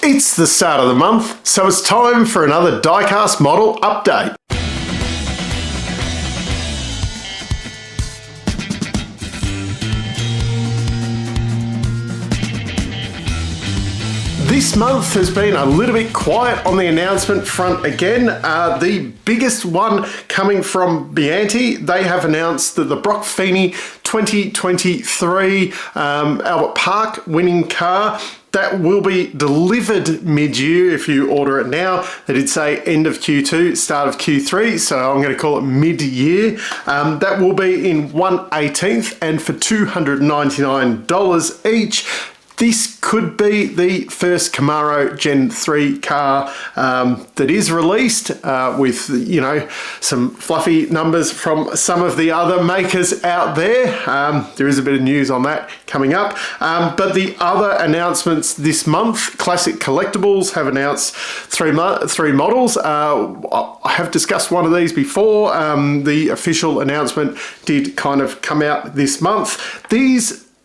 It's the start of the month, so it's time for another Diecast model update. This month has been a little bit quiet on the announcement front again. The biggest one coming from Biante, they have announced that the Brock Feeney 2023 Albert Park winning car, that will be delivered mid-year if you order it now. They did say end of Q2, start of Q3, so I'm going to call it mid-year. That will be in 1/18 and for $299 each. This could be the first Camaro Gen 3 car that is released with, you know, some fluffy numbers from some of the other makers out there. There is a bit of news on that coming up. But the other announcements this month, Classic Collectibles have announced three models. I have discussed one of these before. The official announcement did kind of come out this month.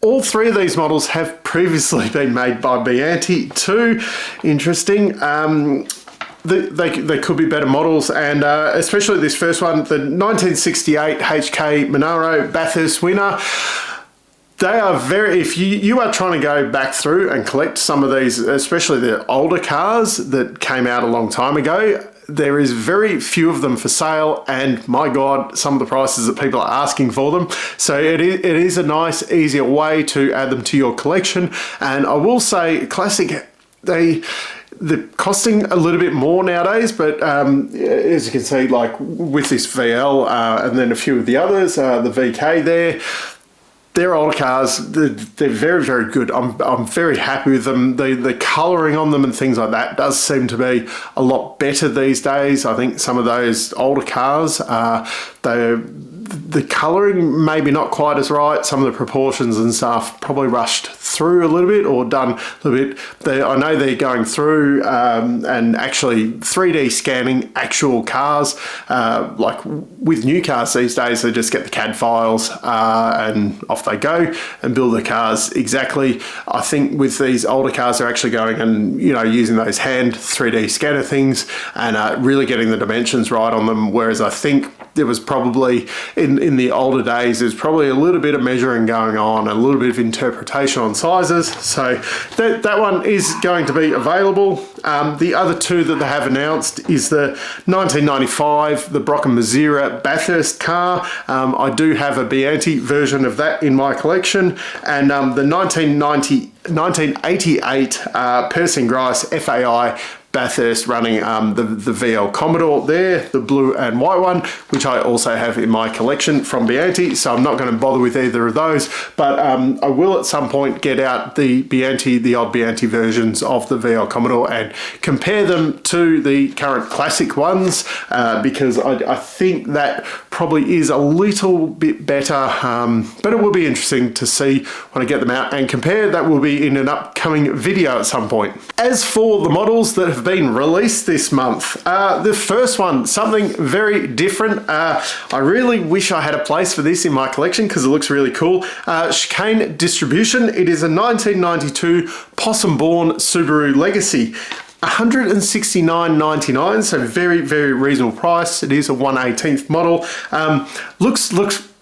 All three of these models have previously been made by Biante too. Interesting. They could be better models, and especially this first one, the 1968 HK Monaro Bathurst winner. They are if you are trying to go back through and collect some of these, especially the older cars that came out a long time ago, there is very few of them for sale, and my God, some of the prices that people are asking for them. So it is a nice, easier way to add them to your collection. And I will say, Classic, they're costing a little bit more nowadays, but as you can see, like with this VL and then a few of the others, the VK there, they're older cars. They're very, very good. I'm very happy with them. The colouring on them and things like that does seem to be a lot better these days. I think some of those older cars, the colouring maybe not quite as right. Some of the proportions and stuff probably rushed through a little bit or done a little bit. I know they're going through and actually 3D scanning actual cars. Like with new cars these days, they just get the CAD files and off they go and build the cars exactly. I think with these older cars, they're actually going and, you know, using those hand 3D scanner things and really getting the dimensions right on them. Whereas I think there was probably in the older days, there's probably a little bit of measuring going on, a little bit of interpretation on sizes. So that one is going to be available. The other two that they have announced is the 1995, the Brock and Mazira Bathurst car. I do have a Biante version of that in my collection, and the 1988 Percy Grice FAI Bathurst running the VL Commodore there, the blue and white one, which I also have in my collection from Biante, so I'm not going to bother with either of those, but I will at some point get out the old Biante versions of the VL Commodore and compare them to the current classic ones, because I think that probably is a little bit better, but it will be interesting to see when I get them out and compare. That will be in an upcoming video at some point. As for the models that have been released this month, the first one, something very different. I really wish I had a place for this in my collection because it looks really cool. Chicane Distribution. It is a 1992 Possum-born Subaru Legacy. $169.99, so very, very reasonable price. It is a 1/18 model. Looks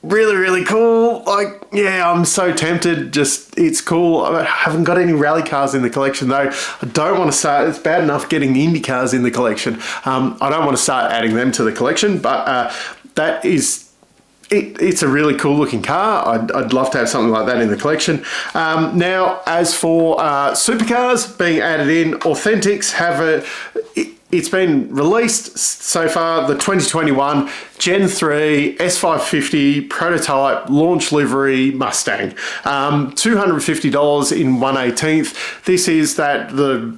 really, really cool. Like, yeah, I'm so tempted. Just, it's cool. I haven't got any rally cars in the collection though. I don't want to start. It's bad enough getting the Indy cars in the collection. I don't want to start adding them to the collection, but that is. It's a really cool looking car. I'd love to have something like that in the collection. Now, as for supercars being added in, Authentics have it's been released so far, the 2021 Gen 3 S550 prototype launch livery Mustang. $250 in 1/18. This is the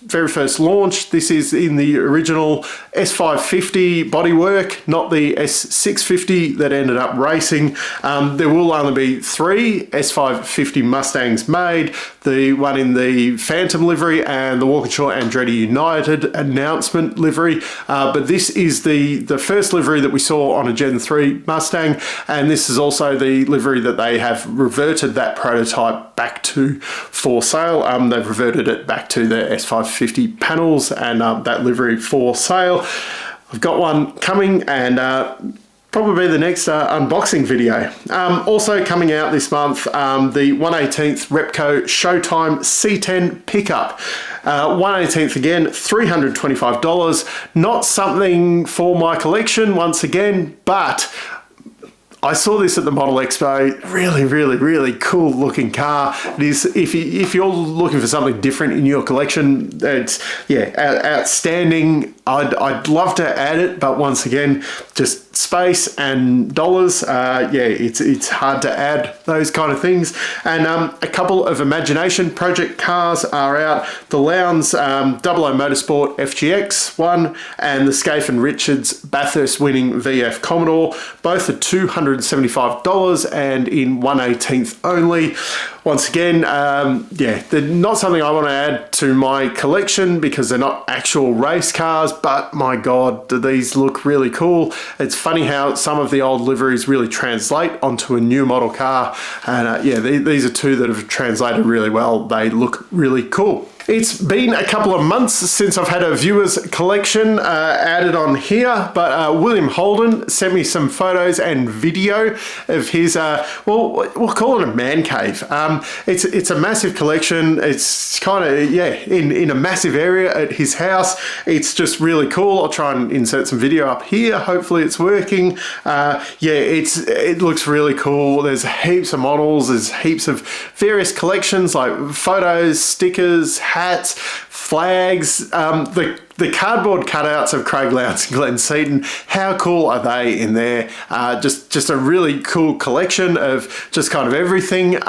very first launch. This is in the original S550 bodywork, not the S650 that ended up racing. There will only be 3 S550 Mustangs made. The one in the Phantom livery and the Walkinshaw Andretti United standard announcement livery, but this is the first livery that we saw on a Gen 3 Mustang, and this is also the livery that they have reverted that prototype back to for sale. They've reverted it back to the S550 panels and that livery for sale. I've got one coming, and probably the next unboxing video. Also coming out this month, the 1/18th Repco Showtime C10 pickup. 1/18th again, $325. Not something for my collection once again, but I saw this at the Model Expo. Really cool looking car. It is, if you're looking for something different in your collection, it's outstanding. I'd love to add it, but once again, just space and dollars. It's hard to add those kind of things. And a couple of Imagination Project cars are out. The Lowndes 00 Motorsport FGX one and the Scaife and Richards Bathurst winning VF Commodore. Both are $275 and in 1/18th only. Once again, they're not something I want to add to my collection because they're not actual race cars, but my God, do these look really cool. It's funny how some of the old liveries really translate onto a new model car. And these are two that have translated really well. They look really cool. It's been a couple of months since I've had a viewer's collection added on here, but William Holden sent me some photos and video of his, we'll call it a man cave. It's a massive collection. It's kind of, in a massive area at his house. It's just really cool. I'll try and insert some video up here. Hopefully it's working. It looks really cool. There's heaps of models. There's heaps of various collections like photos, stickers, hats, flags, the cardboard cutouts of Craig Lowndes and Glenn Seaton. How cool are they in there? Just a really cool collection of just kind of everything.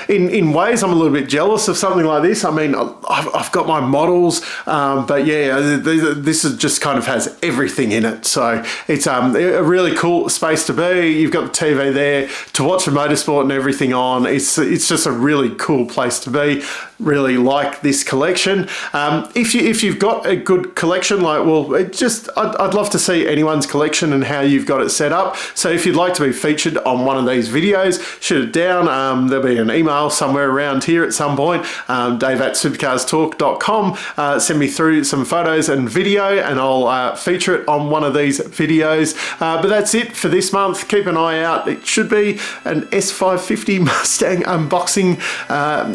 In ways, I'm a little bit jealous of something like this. I mean, I've got my models, but this is just kind of has everything in it. So it's a really cool space to be. You've got the TV there to watch the motorsport and everything on. It's just a really cool place to be. Really like this collection. If you've got a good collection, I'd love to see anyone's collection and how you've got it set up. So if you'd like to be featured on one of these videos, shoot it down. There'll be an email somewhere around here at some point. Dave@supercarstalk.com. Send me through some photos and video, and I'll feature it on one of these videos. But that's it for this month. Keep an eye out. It should be an S550 Mustang unboxing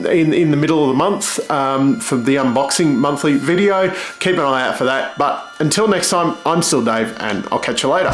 in the middle of the month for the unboxing monthly video. Keep an eye out for that. But until next time, I'm still Dave, and I'll catch you later.